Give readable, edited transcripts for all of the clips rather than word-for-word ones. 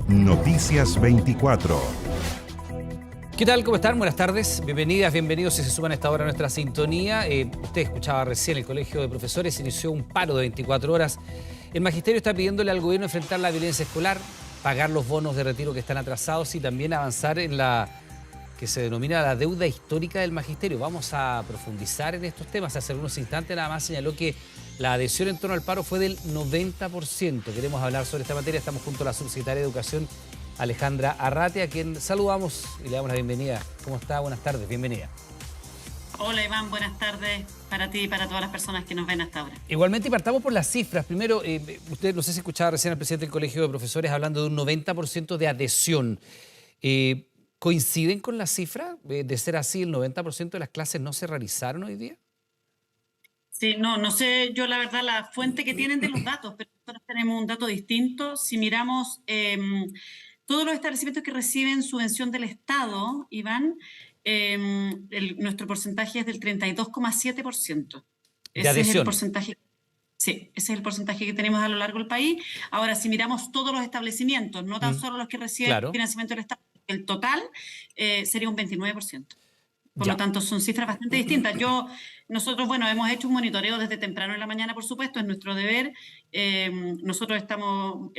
Noticias 24. ¿Qué tal? ¿Cómo están? Buenas tardes. Bienvenidas, bienvenidos si se suman a esta hora a nuestra sintonía. Usted escuchaba recién, el Colegio de Profesores inició un paro de 24 horas. El magisterio está pidiéndole al gobierno enfrentar la violencia escolar, pagar los bonos de retiro que están atrasados y también avanzar en la que se denomina la deuda histórica del magisterio. Vamos a profundizar en estos temas. Hace algunos instantes nada más señaló que la adhesión en torno al paro fue del 90%. Queremos hablar sobre esta materia. Estamos junto a la subsecretaria de Educación, Alejandra Arrate, a quien saludamos y le damos la bienvenida. ¿Cómo está? Buenas tardes, bienvenida. Hola Iván, buenas tardes para ti y para todas las personas que nos ven hasta ahora. Igualmente, y partamos por las cifras. Primero, usted no sé si escuchaba recién al presidente del Colegio de Profesores hablando de un 90% de adhesión. ¿Coinciden con la cifra? De ser así, ¿el 90% de las clases no se realizaron hoy día? Sí, no sé yo la verdad la fuente que tienen de los datos, pero nosotros tenemos un dato distinto. Si miramos todos los establecimientos que reciben subvención del Estado, Iván, nuestro porcentaje es del 32,7%. ¿De adhesión? Es el porcentaje. Sí, ese es el porcentaje que tenemos a lo largo del país. Ahora, si miramos todos los establecimientos, no tan solo los que reciben financiamiento del Estado, el total sería un 29%. Por lo tanto, son cifras bastante distintas. Nosotros, bueno, hemos hecho un monitoreo desde temprano en la mañana, por supuesto, es nuestro deber. Nosotros estamos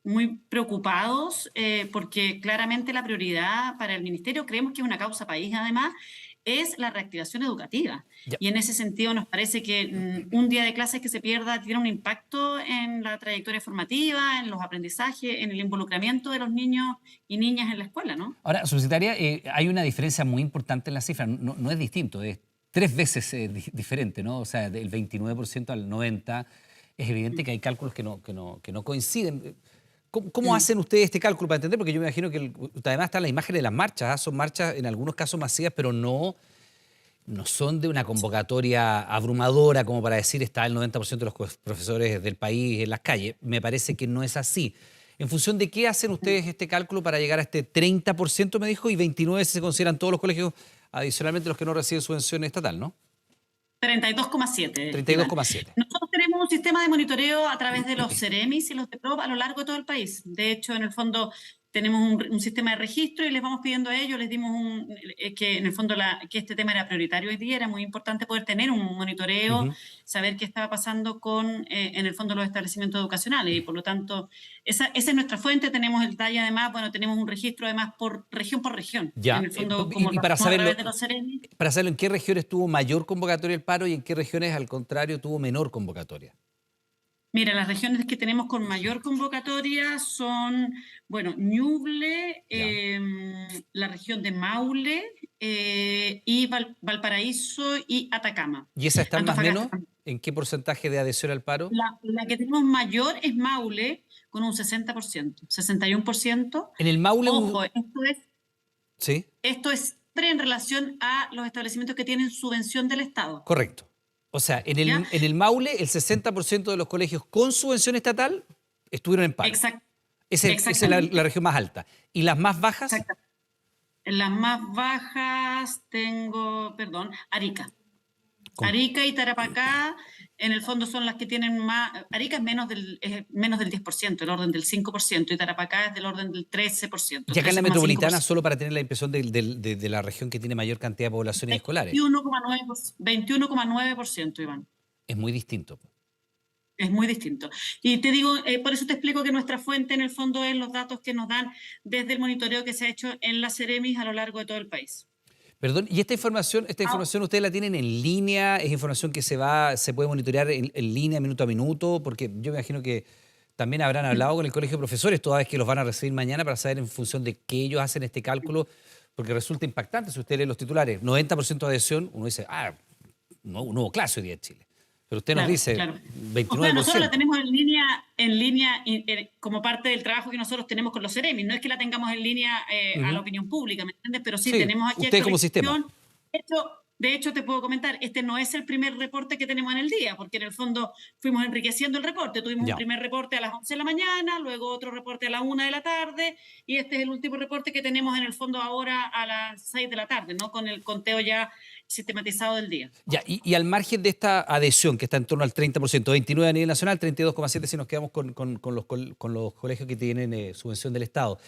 muy preocupados porque claramente la prioridad para el Ministerio, creemos que es una causa país además, es la reactivación educativa. Y en ese sentido nos parece que un día de clases que se pierda tiene un impacto en la trayectoria formativa, en los aprendizajes, en el involucramiento de los niños y niñas en la escuela, ¿no? Ahora, subsecretaria, hay una diferencia muy importante en la cifra. No es distinto, es 3 veces diferente, ¿no? O sea, del 29% al 90%. Es evidente que hay cálculos que no coinciden. ¿Cómo hacen ustedes este cálculo para entender? Porque yo me imagino que además están las imágenes de las marchas, ¿eh? Son marchas en algunos casos masivas, pero no son de una convocatoria abrumadora como para decir está el 90% de los profesores del país en las calles. Me parece que no es así. ¿En función de qué hacen ustedes este cálculo para llegar a este 30%, me dijo, y 29% se consideran todos los colegios, adicionalmente los que no reciben subvención estatal, ¿no? 32,7%. 32,7%. Nosotros tenemos un sistema de monitoreo a través de los Ceremis y los de PROB a lo largo de todo el país. De hecho, en el fondo tenemos un sistema de registro y les vamos pidiendo a ellos, les dimos que en el fondo que este tema era prioritario hoy día, era muy importante poder tener un monitoreo, saber qué estaba pasando con, en el fondo, los establecimientos educacionales y por lo tanto, esa es nuestra fuente, tenemos el detalle además, bueno, tenemos un registro además por región. Ya, en el fondo, como y para saberlo, a través de los Ceremis. para saberlo, ¿en qué regiones tuvo mayor convocatoria el paro y en qué regiones, al contrario, tuvo menor convocatoria? Mira, las regiones que tenemos con mayor convocatoria son, bueno, Ñuble, la región de Maule y Valparaíso y Atacama. ¿Y esas están más o Antofagasta. menos? ¿En qué porcentaje de adhesión al paro? La que tenemos mayor es Maule, con un 60%, 61%. En el Maule... Ojo, ¿Sí? Esto es siempre en relación a los establecimientos que tienen subvención del Estado. Correcto. O sea, en el Maule, el 60% de los colegios con subvención estatal estuvieron en paro. Exacto. Esa es la región más alta. ¿Y las más bajas? Exacto. En las más bajas tengo, Arica. Arica y Tarapacá, en el fondo son las que tienen más. Arica es menos del 10%, el orden del 5%, y Tarapacá es del orden del 13%. Y acá en la metropolitana, solo para tener la impresión de la región que tiene mayor cantidad de poblaciones escolares. 21,9%, Iván. Es muy distinto. Es muy distinto. Y te digo, por eso te explico que nuestra fuente en el fondo es los datos que nos dan desde el monitoreo que se ha hecho en las Ceremis a lo largo de todo el país. Perdón, ¿y esta información ustedes la tienen en línea? ¿Es información que se puede monitorear en línea, minuto a minuto? Porque yo me imagino que también habrán hablado con el Colegio de Profesores, toda vez que los van a recibir mañana, para saber en función de qué ellos hacen este cálculo, porque resulta impactante si usted lee los titulares. 90% de adhesión, uno dice, no hubo clase hoy día en Chile. Pero usted nos dice 29%. O sea, nosotros la tenemos en línea como parte del trabajo que nosotros tenemos con los Ceremis. No es que la tengamos en línea a la opinión pública, ¿me entiendes? Pero sí tenemos aquí usted como sistema. De hecho, te puedo comentar, este no es el primer reporte que tenemos en el día, porque en el fondo fuimos enriqueciendo el reporte. Tuvimos un Ya. primer reporte a las 11 de la mañana, luego otro reporte a la 1 de la tarde, y este es el último reporte que tenemos en el fondo ahora a las 6 de la tarde, ¿no? Con el conteo ya sistematizado del día. Ya, y al margen de esta adhesión, que está en torno al 30%, 29 a nivel nacional, 32,7 si nos quedamos con los colegios que tienen subvención del Estado.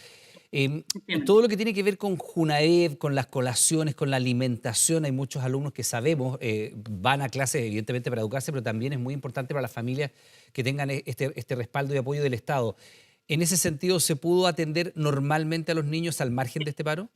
Todo lo que tiene que ver con Junaed, con las colaciones, con la alimentación, hay muchos alumnos que sabemos van a clases evidentemente para educarse, pero también es muy importante para las familias que tengan este respaldo y apoyo del Estado. ¿En ese sentido se pudo atender normalmente a los niños al margen de este paro?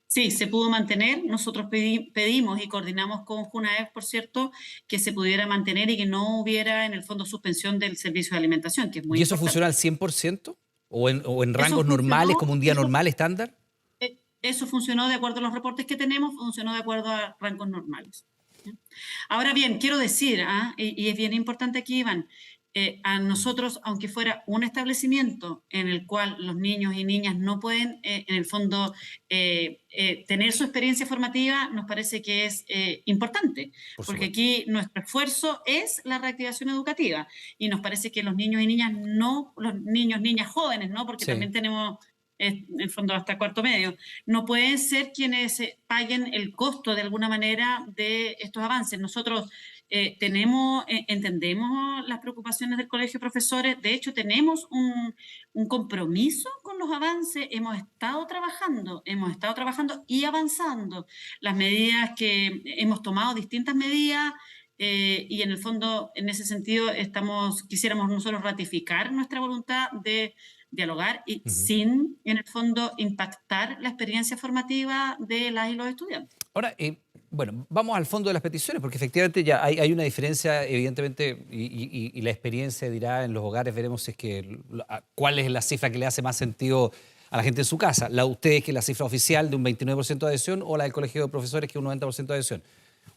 Sí, se pudo mantener. Nosotros pedimos y coordinamos con Junaed, por cierto, que se pudiera mantener y que no hubiera en el fondo suspensión del servicio de alimentación, que es muy ¿Y eso funciona importante. al 100%? ¿O en Eso rangos normales, funcionó, como un día normal, estándar? eso funcionó de acuerdo a los reportes que tenemos, funcionó de acuerdo a rangos normales. ¿Ya? Ahora bien, quiero decir, y es bien importante aquí, Iván, a nosotros, aunque fuera un establecimiento en el cual los niños y niñas no pueden, en el fondo, tener su experiencia formativa, nos parece que es importante, Por porque supuesto. aquí nuestro esfuerzo es la reactivación educativa y nos parece que los niños y niñas no, los niños, niñas jóvenes, ¿no? Porque Sí. también tenemos en el fondo hasta cuarto medio, no pueden ser quienes paguen el costo de alguna manera de estos avances. Nosotros entendemos las preocupaciones del Colegio de Profesores, de hecho tenemos un compromiso con los avances, hemos estado trabajando y avanzando. Las medidas que hemos tomado, distintas medidas, y en el fondo, en ese sentido, quisiéramos nosotros ratificar nuestra voluntad de dialogar y Ujú. sin, en el fondo, impactar la experiencia formativa de las y los estudiantes. Ahora, bueno, vamos al fondo de las peticiones, porque efectivamente ya hay una diferencia, evidentemente, y la experiencia dirá en los hogares, veremos si es que, cuál es la cifra que le hace más sentido a la gente en su casa. La de ustedes, que es la cifra oficial de un 29% de adhesión, o la del Colegio de Profesores, que es un 90% de adhesión.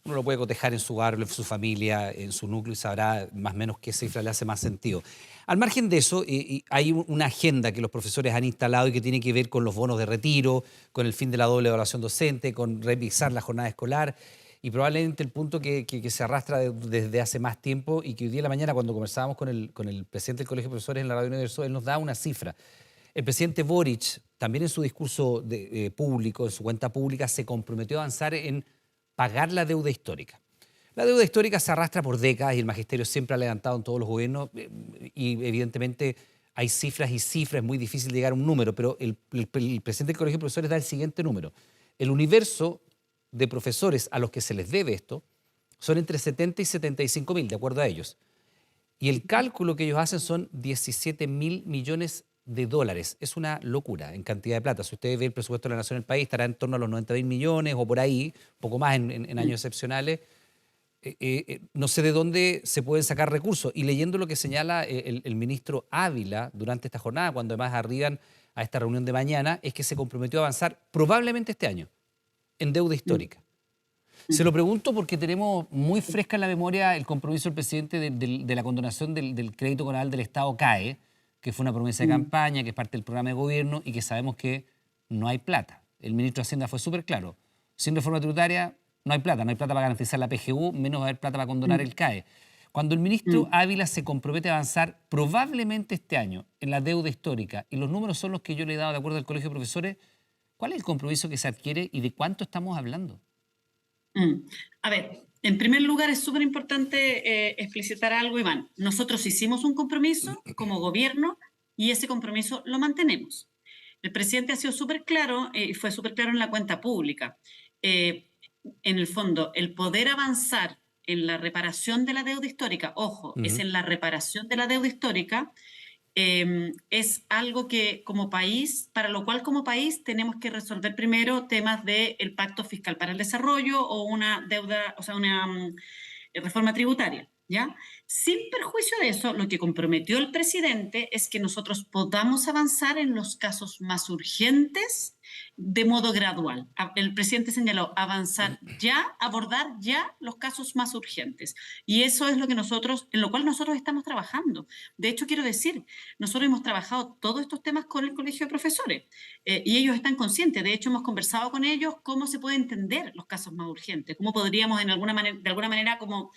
Uno lo puede cotejar en su hogar, en su familia, en su núcleo y sabrá más o menos qué cifra le hace más sentido. Al margen de eso, hay una agenda que los profesores han instalado y que tiene que ver con los bonos de retiro, con el fin de la doble evaluación docente, con revisar la jornada escolar y probablemente el punto que se arrastra desde hace más tiempo y que hoy día en la mañana cuando conversábamos con el presidente del Colegio de Profesores en la Radio Universo, él nos da una cifra. El presidente Boric, también en su discurso público, en su cuenta pública, se comprometió a avanzar en pagar la deuda histórica. La deuda histórica se arrastra por décadas y el magisterio siempre ha levantado en todos los gobiernos y evidentemente hay cifras y cifras, es muy difícil llegar a un número, pero el presidente del Colegio de Profesores da el siguiente número. El universo de profesores a los que se les debe esto son entre 70 y 75 mil, de acuerdo a ellos. Y el cálculo que ellos hacen son 17 mil millones de dólares. Es una locura en cantidad de plata. Si usted ve el presupuesto de la nación del país, estará en torno a los 90 mil millones o por ahí, un poco más en años excepcionales. No sé de dónde se pueden sacar recursos. Y leyendo lo que señala el ministro Ávila durante esta jornada, cuando además arriban a esta reunión de mañana, es que se comprometió a avanzar probablemente este año en deuda histórica. Se lo pregunto porque tenemos muy fresca en la memoria el compromiso del presidente de la condonación del crédito conal del Estado CAE, que fue una promesa de campaña, que es parte del programa de gobierno y que sabemos que no hay plata. El ministro de Hacienda fue súper claro. Sin reforma tributaria no hay plata para garantizar la PGU, menos va a haber plata para condonar el CAE. Cuando el ministro Ávila se compromete a avanzar probablemente este año en la deuda histórica, y los números son los que yo le he dado de acuerdo al Colegio de Profesores, ¿cuál es el compromiso que se adquiere y de cuánto estamos hablando? A ver, en primer lugar es súper importante explicitar algo, Iván. Nosotros hicimos un compromiso como gobierno y ese compromiso lo mantenemos. El presidente ha sido súper claro y fue súper claro en la cuenta pública. En el fondo, el poder avanzar en la reparación de la deuda histórica, ojo, es en la reparación de la deuda histórica, es algo que como país, para lo cual como país tenemos que resolver primero temas del Pacto Fiscal para el Desarrollo o una deuda, o sea, una reforma tributaria, ¿ya? Sin perjuicio de eso, lo que comprometió el presidente es que nosotros podamos avanzar en los casos más urgentes de modo gradual. El presidente señaló avanzar ya, abordar ya los casos más urgentes. Y eso es lo que en lo cual nosotros estamos trabajando. De hecho, quiero decir, nosotros hemos trabajado todos estos temas con el Colegio de Profesores y ellos están conscientes. De hecho, hemos conversado con ellos cómo se puede entender los casos más urgentes, cómo podríamos de alguna manera como,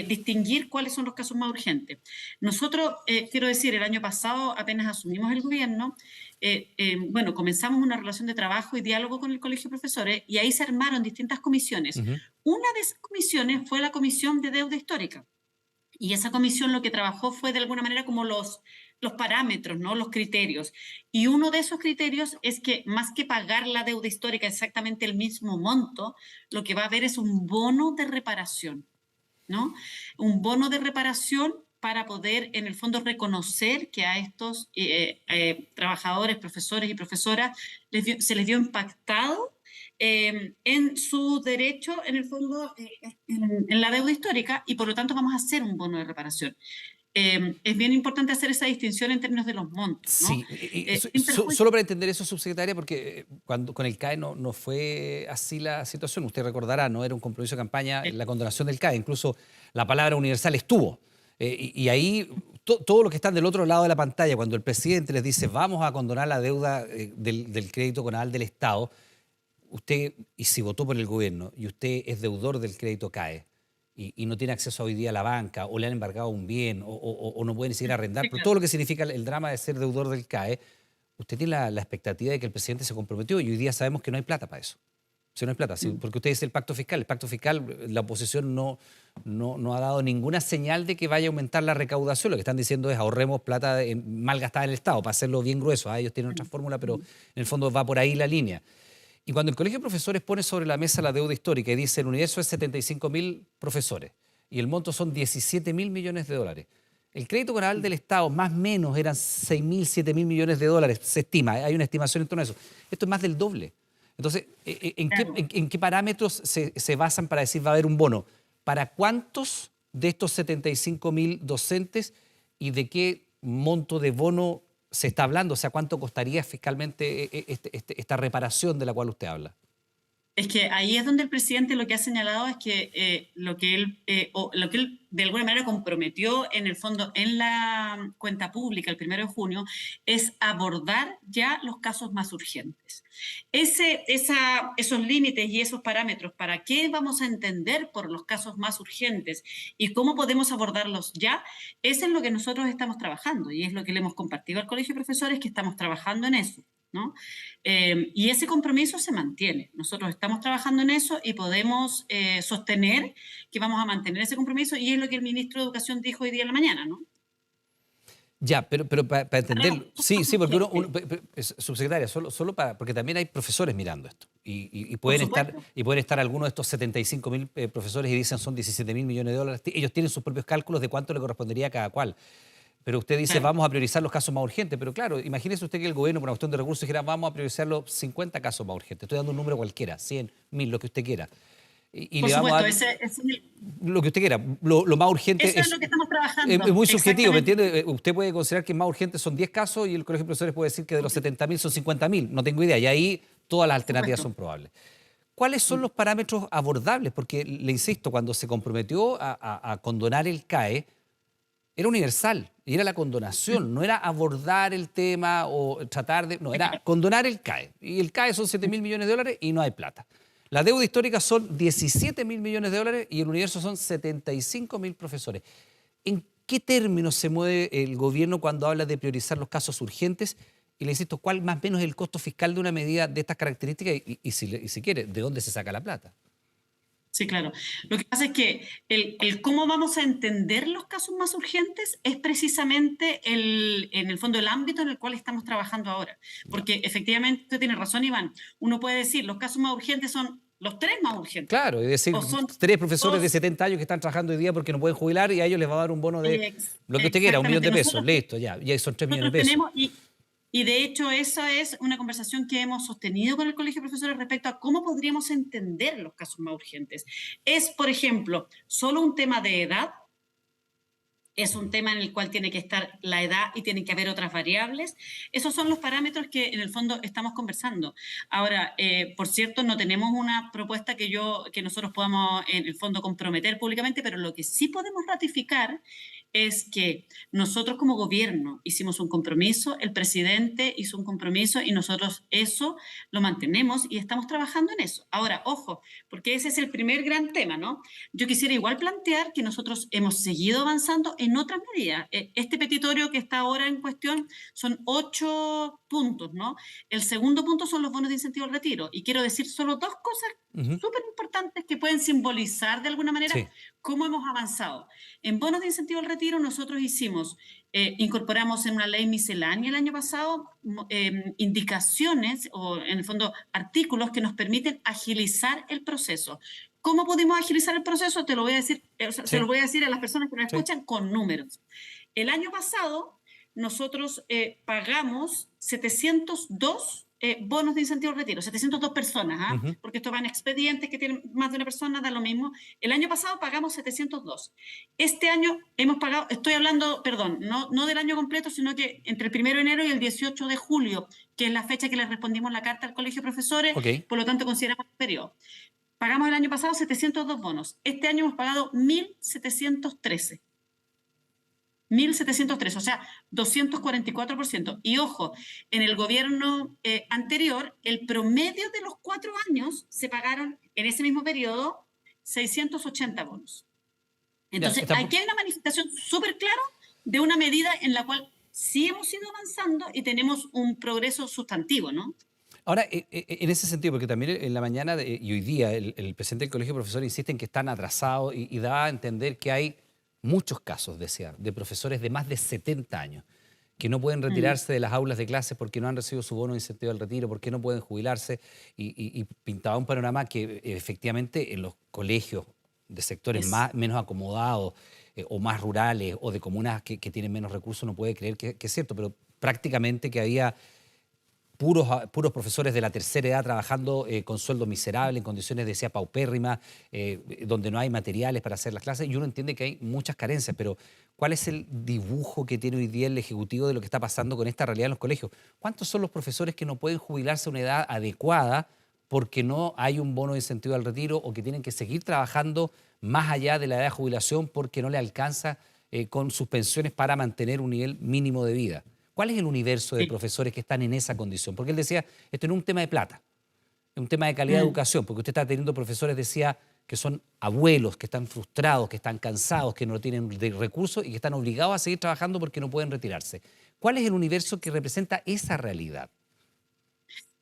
distinguir cuáles son los casos más urgentes. Nosotros, quiero decir, el año pasado apenas asumimos el gobierno, bueno, comenzamos una relación de trabajo y diálogo con el Colegio de Profesores y ahí se armaron distintas comisiones. Una de esas comisiones fue la Comisión de Deuda Histórica. Y esa comisión lo que trabajó fue de alguna manera como los parámetros, ¿no? Los criterios. Y uno de esos criterios es que más que pagar la deuda histórica exactamente el mismo monto, lo que va a haber es un bono de reparación, ¿no? Un bono de reparación para poder, en el fondo, reconocer que a estos trabajadores, profesores y profesoras se les dio impactado en su derecho, en el fondo, en la deuda histórica, y por lo tanto vamos a hacer un bono de reparación. Es bien importante hacer esa distinción en términos de los montos, ¿no? Sí, solo para entender eso, subsecretaria, porque cuando con el CAE no fue así la situación. Usted recordará, no era un compromiso de campaña la condonación del CAE, incluso la palabra universal estuvo. Y ahí todo lo que están del otro lado de la pantalla, cuando el presidente les dice vamos a condonar la deuda del crédito con aval del Estado, usted, y si votó por el gobierno, y usted es deudor del crédito CAE, y no tiene acceso hoy día a la banca, o le han embargado un bien, o no puede ni siquiera arrendar, por todo lo que significa el drama de ser deudor del CAE, usted tiene la expectativa de que el presidente se comprometió, y hoy día sabemos que no hay plata para eso. Si no hay plata, porque usted dice el pacto fiscal, la oposición no ha dado ninguna señal de que vaya a aumentar la recaudación. Lo que están diciendo es ahorremos plata mal gastada en el Estado, para hacerlo bien grueso. Ellos tienen otra fórmula, pero en el fondo va por ahí la línea. Y cuando el Colegio de Profesores pone sobre la mesa la deuda histórica y dice el universo es 75.000 profesores y el monto son 17.000 millones de dólares. El crédito con aval del Estado más o menos eran 6.000, 7.000 millones de dólares, se estima, hay una estimación en torno a eso. Esto es más del doble. Entonces, ¿en qué parámetros se basan para decir va a haber un bono? ¿Para cuántos de estos 75.000 docentes y de qué monto de bono se está hablando? O sea, ¿cuánto costaría fiscalmente esta reparación de la cual usted habla? Es que ahí es donde el presidente lo que ha señalado es que lo que él de alguna manera comprometió en el fondo en la cuenta pública el 1 de junio es abordar ya los casos más urgentes. Esos límites y esos parámetros, ¿para qué vamos a entender por los casos más urgentes y cómo podemos abordarlos ya? Eso es lo que nosotros estamos trabajando y es lo que le hemos compartido al Colegio de Profesores, que estamos trabajando en eso, ¿no? Y ese compromiso se mantiene. Nosotros estamos trabajando en eso y podemos sostener que vamos a mantener ese compromiso y es lo que el ministro de Educación dijo hoy día en la mañana, ¿no? Ya, pero para entenderlo, sí, porque subsecretaria, solo porque también hay profesores mirando esto y pueden estar algunos de estos 75.000 profesores y dicen son 17.000 millones de dólares. Ellos tienen sus propios cálculos de cuánto le correspondería a cada cual. Pero usted dice, vamos a priorizar los casos más urgentes. Pero claro, imagínese usted que el gobierno, por una cuestión de recursos, dijera, vamos a priorizar los 50 casos más urgentes. Estoy dando un número cualquiera, 100, 1000, lo que usted quiera. Y por le supuesto, vamos a dar lo que usted quiera. Lo más urgente eso es lo que estamos trabajando. Es muy subjetivo, ¿me entiende? Usted puede considerar que más urgente son 10 casos y el Colegio de Profesores puede decir que de los 70.000 son 50.000. No tengo idea. Y ahí todas las alternativas son probables. ¿Cuáles son los parámetros abordables? Porque, le insisto, cuando se comprometió a condonar el CAE, era universal y era la condonación, no era abordar el tema o tratar de... No, era condonar el CAE. Y el CAE son 7.000 millones de dólares y no hay plata. La deuda histórica son 17.000 millones de dólares y el universo son 75.000 profesores. ¿En qué términos se mueve el gobierno cuando habla de priorizar los casos urgentes? Y le insisto, ¿cuál más o menos es el costo fiscal de una medida de estas características? Y si quiere, ¿de dónde se saca la plata? Sí, claro. Lo que pasa es que el cómo vamos a entender los casos más urgentes es precisamente en el fondo el ámbito en el cual estamos trabajando ahora. Porque efectivamente usted tiene razón, Iván. Uno puede decir, los casos más urgentes son los 3 más urgentes. Claro, es decir, 3 profesores de 70 años que están trabajando hoy día porque no pueden jubilar y a ellos les va a dar un bono de lo que usted quiera, 1 millón de pesos. Listo, ya son 3 millones de pesos. Y de hecho, esa es una conversación que hemos sostenido con el Colegio de Profesores respecto a cómo podríamos entender los casos más urgentes. ¿Es, por ejemplo, solo un tema de edad? es un tema en el cual tiene que estar la edad y tienen que haber otras variables. Esos son los parámetros que en el fondo estamos conversando. Ahora, por cierto, no tenemos una propuesta que nosotros podamos en el fondo comprometer públicamente, pero lo que sí podemos ratificar es que nosotros como gobierno hicimos un compromiso, el presidente hizo un compromiso y nosotros eso lo mantenemos y estamos trabajando en eso. Ahora, ojo, porque ese es el primer gran tema, ¿no? Yo quisiera igual plantear que nosotros hemos seguido avanzando en otras medidas. Este petitorio que está ahora en cuestión son 8 puntos, ¿no? El segundo punto son los bonos de incentivo al retiro. Y quiero decir solo dos cosas súper importantes que pueden simbolizar de alguna manera Sí. cómo hemos avanzado. En bonos de incentivo al retiro nosotros incorporamos en una ley miscelánea el año pasado indicaciones o en el fondo artículos que nos permiten agilizar el proceso. ¿Cómo pudimos agilizar el proceso? Te lo voy a decir, se lo voy a decir a las personas que nos escuchan con números. El año pasado nosotros pagamos 702 bonos de incentivo al retiro, 702 personas, porque esto va en expedientes que tienen más de una persona, da lo mismo. El año pasado pagamos 702. Este año hemos pagado, estoy hablando, perdón, no del año completo, sino que entre el 1 de enero y el 18 de julio, que es la fecha que les respondimos la carta al Colegio de Profesores, por lo tanto consideramos el periodo. Pagamos el año pasado 702 bonos. Este año hemos pagado 1.713. 1.703, o sea, 244%. Y ojo, en el gobierno anterior, el promedio de los 4 años se pagaron en ese mismo periodo 680 bonos. Entonces, aquí hay una manifestación súper clara de una medida en la cual sí hemos ido avanzando y tenemos un progreso sustantivo, ¿no? Ahora, en ese sentido, porque también en la mañana y hoy día el presidente del Colegio de Profesores insiste en que están atrasados y da a entender que hay muchos casos, decía, de profesores de más de 70 años que no pueden retirarse de las aulas de clases porque no han recibido su bono de incentivo al retiro, porque no pueden jubilarse y pintaba un panorama que efectivamente en los colegios de sectores menos acomodados o más rurales o de comunas que tienen menos recursos no puede creer que es cierto, pero prácticamente que había puros profesores de la tercera edad trabajando con sueldo miserable, en condiciones, decía, paupérrimas, donde no hay materiales para hacer las clases, y uno entiende que hay muchas carencias, pero ¿cuál es el dibujo que tiene hoy día el Ejecutivo de lo que está pasando con esta realidad en los colegios? ¿Cuántos son los profesores que no pueden jubilarse a una edad adecuada porque no hay un bono de incentivo al retiro o que tienen que seguir trabajando más allá de la edad de jubilación porque no le alcanza con sus pensiones para mantener un nivel mínimo de vida? ¿Cuál es el universo de profesores que están en esa condición? Porque él decía, esto no es un tema de plata, es un tema de calidad de educación, porque usted está teniendo profesores, decía, que son abuelos, que están frustrados, que están cansados, que no tienen recursos y que están obligados a seguir trabajando porque no pueden retirarse. ¿Cuál es el universo que representa esa realidad?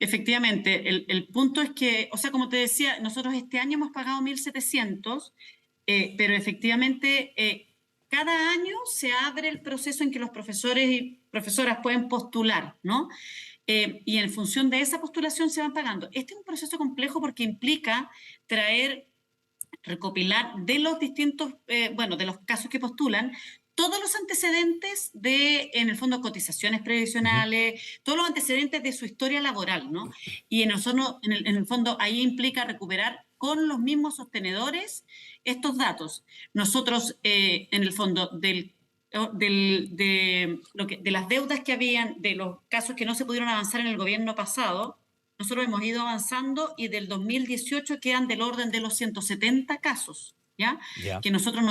Efectivamente, el punto es que, o sea, como te decía, nosotros este año hemos pagado 1.700, pero efectivamente cada año se abre el proceso en que los profesores y profesoras pueden postular, ¿no? Y en función de esa postulación se van pagando. Este es un proceso complejo porque implica recopilar de los distintos, de los casos que postulan, todos los antecedentes de, en el fondo, cotizaciones previsionales, todos los antecedentes de su historia laboral, ¿no? Y en el fondo ahí implica recuperar con los mismos sostenedores estos datos. Nosotros, en el fondo, de las deudas que habían, de los casos que no se pudieron avanzar en el gobierno pasado, nosotros hemos ido avanzando y del 2018 quedan del orden de los 170 casos, ¿ya? Que nosotros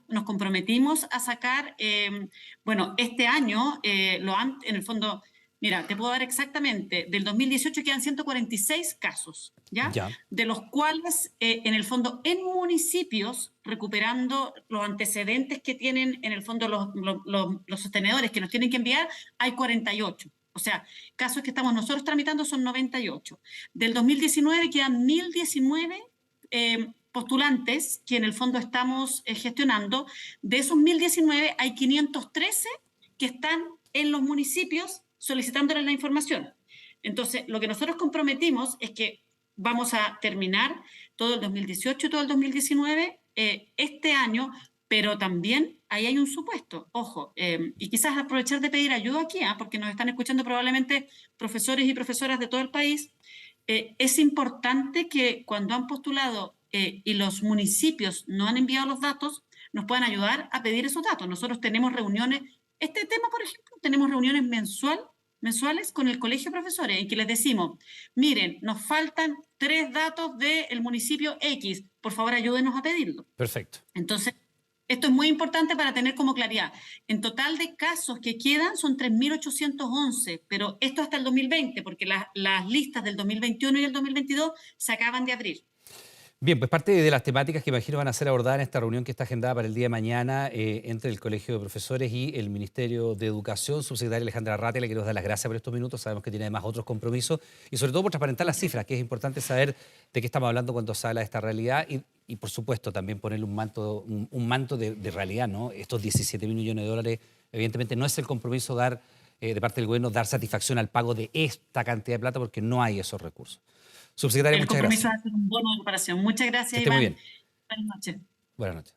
nos comprometimos a sacar, este año en el fondo, mira, te puedo dar exactamente, del 2018 quedan 146 casos, ¿ya? De los cuales, en el fondo, en municipios, recuperando los antecedentes que tienen, en el fondo, los sostenedores que nos tienen que enviar, hay 48. O sea, casos que estamos nosotros tramitando son 98. Del 2019 quedan 1.019 postulantes que en el fondo estamos gestionando. De esos 1.019 hay 513 que están en los municipios solicitándoles la información. Entonces, lo que nosotros comprometimos es que vamos a terminar todo el 2018 y todo el 2019 este año, pero también ahí hay un supuesto, ojo, y quizás aprovechar de pedir ayuda aquí, porque nos están escuchando probablemente profesores y profesoras de todo el país. Es importante que cuando han postulado y los municipios no han enviado los datos, nos puedan ayudar a pedir esos datos. Nosotros tenemos reuniones, este tema, por ejemplo, tenemos reuniones mensuales con el Colegio de Profesores, en que les decimos, miren, nos faltan 3 datos del municipio X, por favor ayúdenos a pedirlo. Perfecto. Entonces, esto es muy importante para tener como claridad. En total de casos que quedan son 3.811, pero esto hasta el 2020, porque las listas del 2021 y el 2022 se acaban de abrir. Bien, pues parte de las temáticas que imagino van a ser abordadas en esta reunión que está agendada para el día de mañana entre el Colegio de Profesores y el Ministerio de Educación. Subsecretaria Alejandra Arrate, le quiero dar las gracias por estos minutos. Sabemos que tiene además otros compromisos y sobre todo por transparentar las cifras, que es importante saber de qué estamos hablando cuando se habla de esta realidad y por supuesto también ponerle un manto de realidad, ¿no? Estos 17.000 millones de dólares, evidentemente no es el compromiso de parte del gobierno dar satisfacción al pago de esta cantidad de plata porque no hay esos recursos. Subsecretaria, muchas gracias. El compromiso va a ser un bono de comparación. Muchas gracias, que esté Iván. muy bien. Buenas noches. Buenas noches.